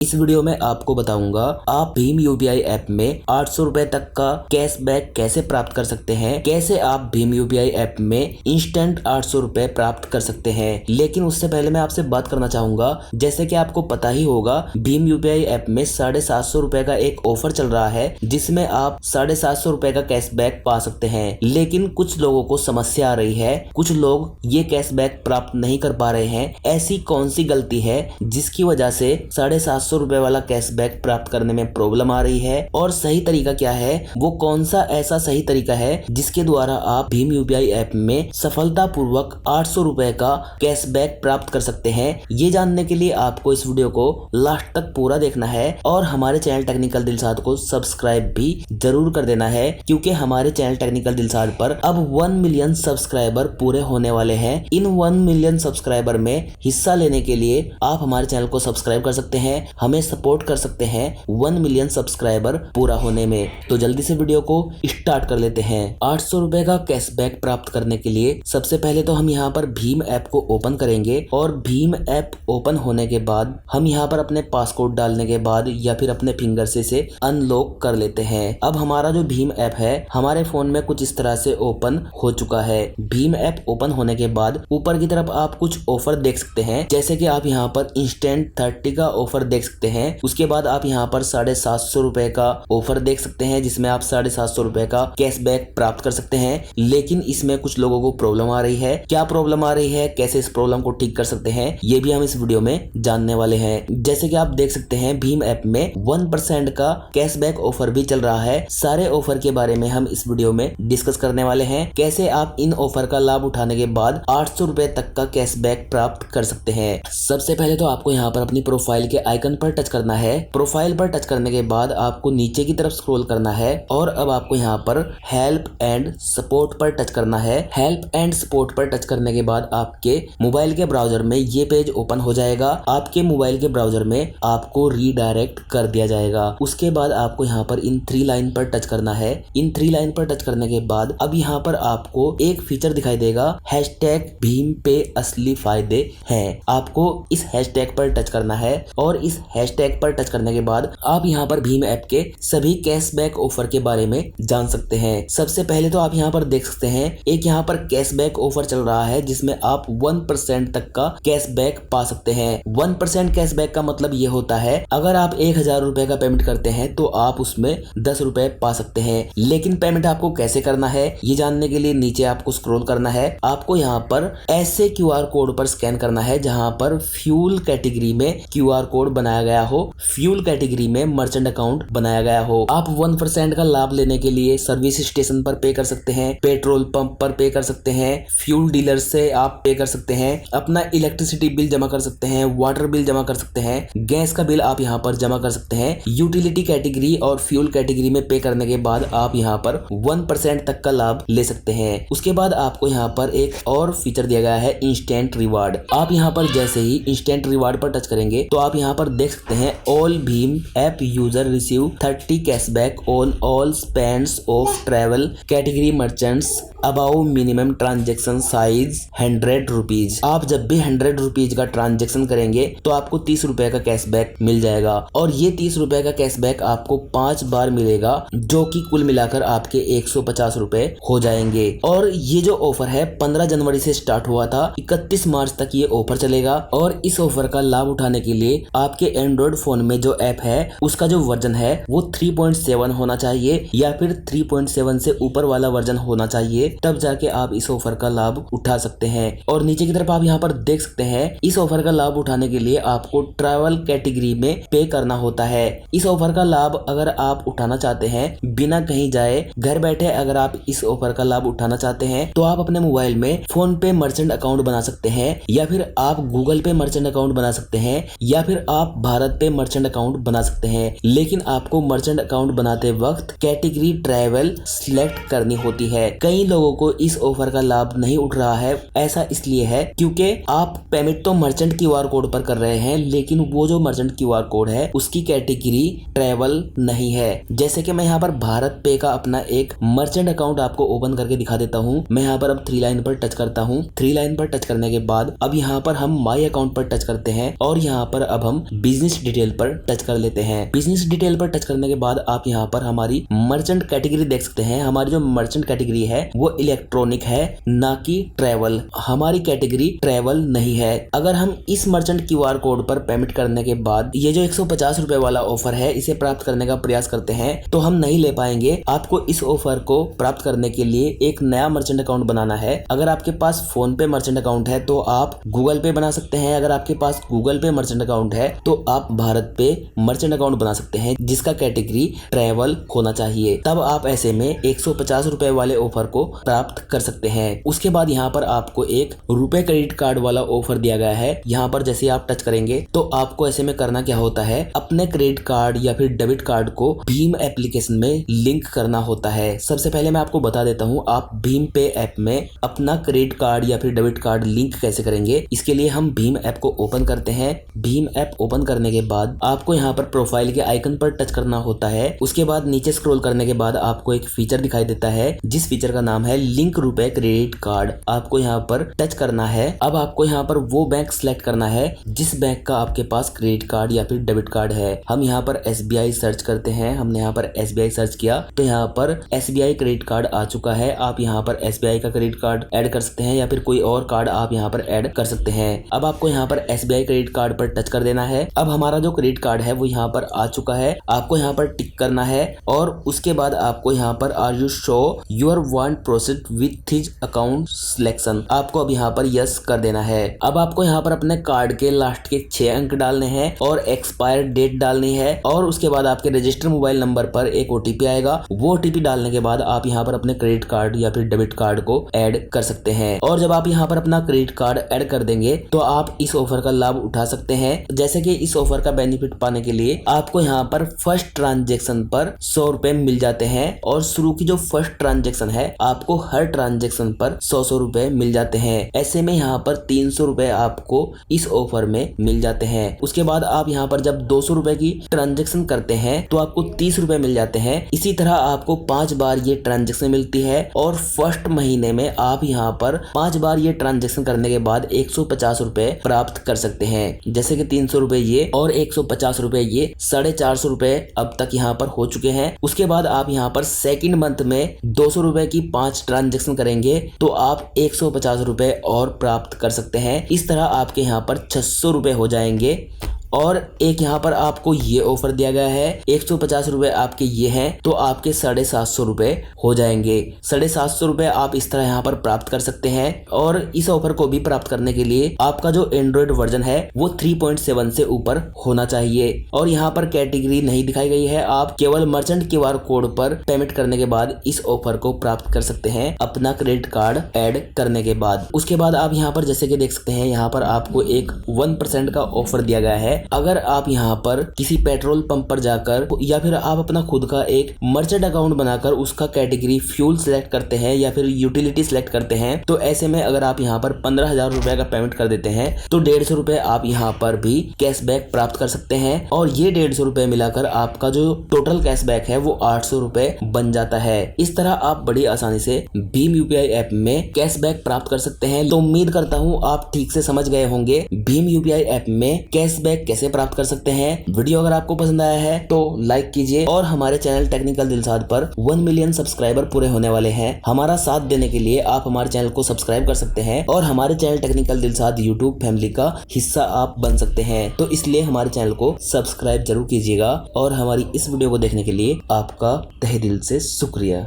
इस वीडियो में आपको बताऊंगा आप भीम यूपीआई ऐप में 800 रुपए तक का कैशबैक कैसे प्राप्त कर सकते हैं, कैसे आप भीम यूपीआई ऐप में इंस्टेंट 800 रुपए प्राप्त कर सकते हैं। लेकिन उससे पहले मैं आपसे बात करना चाहूंगा, जैसे कि आपको पता ही होगा भीम यूपीआई ऐप में 750 रुपए का एक ऑफर चल रहा है जिसमें आप 750 रुपए का कैशबैक पा सकते हैं। लेकिन कुछ लोगों को समस्या आ रही है, कुछ लोग ये कैशबैक प्राप्त नहीं कर पा रहे हैं। ऐसी कौन सी गलती है जिसकी वजह से 750 रुपए वाला कैशबैक प्राप्त करने में प्रॉब्लम आ रही है, और सही तरीका क्या है, वो कौन सा ऐसा सही तरीका है जिसके द्वारा आप भीम यूपीआई ऐप में सफलतापूर्वक 800 रुपए का कैशबैक प्राप्त कर सकते हैं। ये जानने के लिए आपको इस वीडियो को लास्ट तक पूरा देखना है और हमारे चैनल टेक्निकल दिलसाद को सब्सक्राइब भी जरूर कर देना है, क्योंकि हमारे चैनल टेक्निकल दिलसाद पर अब 1 मिलियन सब्सक्राइबर पूरे होने वाले हैं। इन 1 मिलियन सब्सक्राइबर में हिस्सा लेने के लिए आप हमारे चैनल को सब्सक्राइब कर सकते हैं, हमें सपोर्ट कर सकते हैं 1 मिलियन सब्सक्राइबर पूरा होने में। तो जल्दी से वीडियो को स्टार्ट कर लेते हैं। 800 रुपए का कैशबैक प्राप्त करने के लिए सबसे पहले तो हम यहाँ पर भीम ऐप को ओपन करेंगे, और भीम ऐप ओपन होने के बाद हम यहाँ पर अपने पासकोड डालने के बाद या फिर अपने फिंगर से इसे अनलॉक कर लेते हैं। अब हमारा जो भीम ऐप है हमारे फोन में कुछ इस तरह से ओपन हो चुका है। भीम ऐप ओपन होने के बाद ऊपर की तरफ आप कुछ ऑफर देख सकते हैं, जैसे कि आप यहाँ पर इंस्टेंट 30 का ऑफर देख सकते हैं। उसके बाद आप यहाँ पर 750 रुपए का ऑफर देख सकते हैं जिसमें आप 750 रुपए का कैशबैक प्राप्त कर सकते हैं। लेकिन इसमें कुछ लोगों को प्रॉब्लम आ रही है। क्या प्रॉब्लम आ रही है, कैसे इस प्रॉब्लम को ठीक कर सकते हैं, ये भी हम इस वीडियो में जानने वाले हैं। जैसे कि आप देख सकते हैं भीम ऐप में 1% का कैशबैक ऑफर भी चल रहा है। सारे ऑफर के बारे में हम इस वीडियो में डिस्कस करने वाले हैं, कैसे आप इन ऑफर का लाभ उठाने के बाद 800 रुपए तक का कैशबैक प्राप्त कर सकते हैं। सबसे पहले तो आपको यहाँ पर अपनी प्रोफाइल के आइकन पर टच करना है। प्रोफाइल पर टच करने के बाद आपको नीचे की तरफ स्क्रॉल करना है और अब आपको यहाँ पर हेल्प एंड सपोर्ट पर टच करना है। हेल्प एंड सपोर्ट पर टच करने के बाद आपके मोबाइल के ब्राउजर में ये पेज ओपन हो जाएगा। आपके मोबाइल के ब्राउजर में आपको रीडायरेक्ट कर दिया जाएगा। उसके बाद आपको यहाँ पर इन 3 लाइन पर टच करना है। इन 3 लाइन पर टच करने के बाद अब यहाँ पर आपको एक फीचर दिखाई देगा, हैशटैग भीम पे असली फायदे हैं। आपको इस हैशटैग पर टच करना है और इस हैशटैग पर टच करने के बाद आप यहाँ पर भीम ऐप के सभी कैशबैक ऑफर के बारे में जान सकते हैं। सबसे पहले तो आप यहाँ पर देख सकते हैं एक यहाँ पर कैशबैक ऑफर चल रहा है जिसमें आप 1% तक का कैशबैक पा सकते हैं। 1% कैशबैक का मतलब ये होता है अगर आप 1000 रुपए का पेमेंट करते हैं तो आप उसमें 10 रुपए पा सकते हैं। लेकिन पेमेंट आपको कैसे करना है ये जानने के लिए नीचे आपको स्क्रॉल करना है। आपको यहाँ पर ऐसे QR कोड पर स्कैन करना है जहाँ पर फ्यूल कैटेगरी में QR कोड बनाया गया हो, फ्यूल कैटेगरी में मर्चेंट अकाउंट बनाया गया हो। आप 1% का लाभ लेने के लिए सर्विस स्टेशन पर पे कर सकते हैं, पेट्रोल पंप पर पे कर सकते हैं, फ्यूल डीलर से आप पे कर सकते हैं, अपना इलेक्ट्रिसिटी बिल जमा कर सकते हैं, वाटर बिल जमा कर सकते हैं, गैस का बिल आप यहाँ पर जमा कर सकते हैं। यूटिलिटी कैटेगरी और फ्यूल कैटेगरी में पे करने के बाद आप यहाँ पर 1% तक का लाभ ले सकते हैं। उसके बाद आपको यहाँ पर एक और फीचर दिया गया है, इंस्टेंट रिवार्ड। आप यहाँ पर जैसे ही इंस्टेंट रिवार्ड पर टच करेंगे तो आप यहाँ पर देख सकते हैं ऑल भीम app user receive 30 cashback on all spends of travel category merchants above minimum transaction size 100 rupees. आप जब भी 100 रुपीज का ट्रांजेक्शन करेंगे तो आपको 30 रुपए का कैशबैक मिल जाएगा, और ये 30 रुपए का कैशबैक आपको 5 बार मिलेगा, जो कि कुल मिलाकर आपके 150 रुपए हो जाएंगे। और ये जो ऑफर है 15 जनवरी से स्टार्ट हुआ था, 31 मार्च तक ये ऑफर चलेगा। और इस ऑफर का लाभ उठाने के लिए आपके एंड्रॉइड फोन में जो ऐप है उसका जो वर्जन है वो 3.7 होना चाहिए या फिर 3.7 से ऊपर वाला वर्जन होना चाहिए, तब जाके आप इस ऑफर का लाभ उठा सकते हैं। और नीचे की तरफ आप यहाँ पर देख सकते हैं इस ऑफर का लाभ उठाने के लिए आपको ट्रैवल कैटेगरी में पे करना होता है। इस ऑफर का लाभ अगर आप उठाना चाहते हैं बिना कहीं जाए, घर बैठे अगर आप इस ऑफर का लाभ उठाना चाहते हैं तो आप अपने मोबाइल में फोन पे मर्चेंट अकाउंट बना सकते हैं, या फिर आप गूगल पे मर्चेंट अकाउंट बना सकते हैं, या फिर आप भारत पे मर्चेंट अकाउंट बना सकते हैं। लेकिन आपको मर्चेंट अकाउंट बनाते वक्त कैटेगरी ट्रैवल सिलेक्ट करनी होती है। कई लोगों को इस ऑफर का लाभ नहीं उठ रहा है। ऐसा इसलिए है क्योंकि आप पेमेंट तो मर्चेंट QR कोड पर कर रहे हैं, लेकिन वो जो मर्चेंट QR कोड है उसकी कैटेगरी ट्रैवल नहीं है। जैसे कि मैं यहाँ पर भारत पे का अपना एक मर्चेंट अकाउंट आपको ओपन करके दिखा देता हूँ। मैं यहाँ पर अब 3 लाइन पर टच करता हूँ। 3 लाइन पर टच करने के बाद अब यहाँ पर हम माई अकाउंट पर टच करते हैं और यहाँ पर अब हम बिजनेस डिटेल पर टच कर लेते हैं। बिजनेस डिटेल पर टच करने के बाद आप यहाँ पर हमारी मर्चेंट कैटेगरी देख सकते हैं। हमारी जो मर्चेंट कैटेगरी है वो इलेक्ट्रॉनिक है, ना कि ट्रैवल। हमारी कैटेगरी ट्रैवल नहीं है। अगर हम इस मर्चेंट QR कोड पर पेमेंट करने के बाद ये जो 150 रुपए वाला ऑफर है इसे प्राप्त करने का प्रयास करते हैं तो हम नहीं ले पाएंगे। आपको इस ऑफर को प्राप्त करने के लिए एक नया मर्चेंट अकाउंट बनाना है। अगर आपके पास फोन पे मर्चेंट अकाउंट है तो आप गूगल पे बना सकते हैं। अगर आपके पास गूगल पे मर्चेंट अकाउंट है तो आप भारत पे मर्चेंट अकाउंट बना सकते हैं जिसका कैटेगरी ट्रैवल होना चाहिए। तब आप ऐसे में 150 रुपए वाले ऑफर को प्राप्त कर सकते हैं। उसके बाद यहाँ पर आपको एक रुपए क्रेडिट कार्ड वाला ऑफर दिया गया है। यहाँ पर जैसे आप टच करेंगे तो आपको ऐसे में करना क्या होता है, अपने क्रेडिट कार्ड या फिर डेबिट कार्ड को भीम एप्लीकेशन में लिंक करना होता है। सबसे पहले मैं आपको बता देता हूँ आप भीम पे ऐप में अपना क्रेडिट कार्ड या फिर डेबिट कार्ड लिंक कैसे करेंगे। इसके लिए हम भीम ऐप को ओपन करते हैं। भीम ऐप ओपन करने के बाद आपको यहाँ पर प्रोफाइल के आइकन पर टच करना होता है। उसके बाद नीचे स्क्रॉल करने के बाद आपको एक फीचर दिखाई देता है जिस फीचर का नाम है लिंक रुपए क्रेडिट कार्ड। आपको यहाँ पर टच करना है। अब आपको यहाँ पर वो बैंक सिलेक्ट करना है जिस बैंक का आपके पास क्रेडिट कार्ड या फिर डेबिट कार्ड है। हम यहाँ पर SBI सर्च करते हैं। हमने यहाँ पर SBI सर्च किया तो यहाँ पर SBI क्रेडिट कार्ड आ चुका है। आप यहाँ पर SBI का क्रेडिट कार्ड ऐड कर सकते हैं या फिर कोई और कार्ड आप यहाँ पर ऐड कर सकते हैं। अब आपको यहाँ पर SBI क्रेडिट कार्ड पर टच कर देना है। अब हमारा जो क्रेडिट कार्ड है वो यहाँ पर आ चुका है। आपको यहाँ पर टिक करना है और उसके बाद आपको यहाँ पर are you sure you want proceed with this account selection, आपको अब यहाँ पर यस कर देना है। अब आपको यहाँ पर अपने कार्ड के लास्ट के 6 अंक डालने हैं और एक्सपायर डेट डालनी है और उसके बाद आपके रजिस्टर मोबाइल नंबर पर एक OTP आएगा। वो OTP डालने के बाद आप यहाँ पर अपने क्रेडिट कार्ड या फिर डेबिट कार्ड को ऐड कर सकते हैं। और जब आप यहाँ पर अपना क्रेडिट कार्ड ऐड कर देंगे तो आप इस ऑफर का लाभ उठा सकते हैं। जैसे कि इस ऑफर का बेनिफिट पाने के लिए आपको यहाँ पर फर्स्ट ट्रांजेक्शन पर 100 रुपए मिल जाते हैं और शुरू की जो फर्स्ट ट्रांजेक्शन है आपको हर ट्रांजेक्शन पर 100 रुपए मिल जाते हैं। ऐसे में यहाँ पर 300 रुपए आपको इस ऑफर में मिल जाते हैं। उसके बाद आप यहाँ पर जब 200 रुपए की ट्रांजेक्शन करते हैं तो आपको 30 रुपए मिल जाते हैं। इसी तरह आपको 5 बार ये ट्रांजेक्शन मिलती है और फर्स्ट महीने में आप यहाँ पर 5 बार ये ट्रांजेक्शन करने के बाद 150 रुपए प्राप्त कर सकते हैं। जैसे कि 300 रुपए ये और 150 रुपए ये 450 रुपए अब तक यहाँ पर हो चुके हैं। उसके बाद आप यहाँ पर सेकंड मंथ में 200 रुपए की 5 ट्रांजेक्शन करेंगे तो आप 150 रुपए और प्राप्त कर सकते हैं। इस तरह आपके यहाँ पर 600 रुपए हो जाएंगे। और एक यहाँ पर आपको ये ऑफर दिया गया है 150 रुपए आपके ये हैं तो आपके 750 रुपए हो जाएंगे। 750 रुपए आप इस तरह यहाँ पर प्राप्त कर सकते हैं। और इस ऑफर को भी प्राप्त करने के लिए आपका जो एंड्रॉइड वर्जन है वो 3.7 से ऊपर होना चाहिए। और यहाँ पर कैटेगरी नहीं दिखाई गई है। आप केवल मर्चेंट QR कोड पर पेमेंट करने के बाद इस ऑफर को प्राप्त कर सकते हैं अपना क्रेडिट कार्ड ऐड करने के बाद। उसके बाद आप यहाँ पर जैसे कि देख सकते हैं यहाँ पर आपको एक 1% का ऑफर दिया गया है। अगर आप यहाँ पर किसी पेट्रोल पंप पर जाकर या फिर आप अपना खुद का एक मर्चेंट अकाउंट बनाकर उसका कैटेगरी फ्यूल सिलेक्ट करते हैं या फिर यूटिलिटी सिलेक्ट करते हैं तो ऐसे में अगर आप यहाँ पर 15,000 रुपए का पेमेंट कर देते हैं तो 150 रुपए आप यहाँ पर भी कैशबैक प्राप्त कर सकते हैं। और ये 150 रुपए मिलाकर आपका जो टोटल कैशबैक है वो 800 रुपए बन जाता है। इस तरह आप बड़ी आसानी से भीम UPI ऐप में कैशबैक प्राप्त कर सकते हैं। तो उम्मीद करता हूँ आप ठीक से समझ गए होंगे भीम UPI ऐप में कैशबैक कैसे प्राप्त कर सकते हैं। वीडियो अगर आपको पसंद आया है तो लाइक कीजिए और हमारे चैनल टेक्निकल दिलसाद पर 1 मिलियन सब्सक्राइबर पूरे होने वाले हैं। हमारा साथ देने के लिए आप हमारे चैनल को सब्सक्राइब कर सकते हैं और हमारे channel technical Dilshad YouTube family का हिस्सा आप बन सकते हैं। तो इसलिए हमारे चैनल को सब्सक्राइब जरूर कीजिएगा और हमारी इस वीडियो को देखने के लिए आपका तहे दिल से शुक्रिया।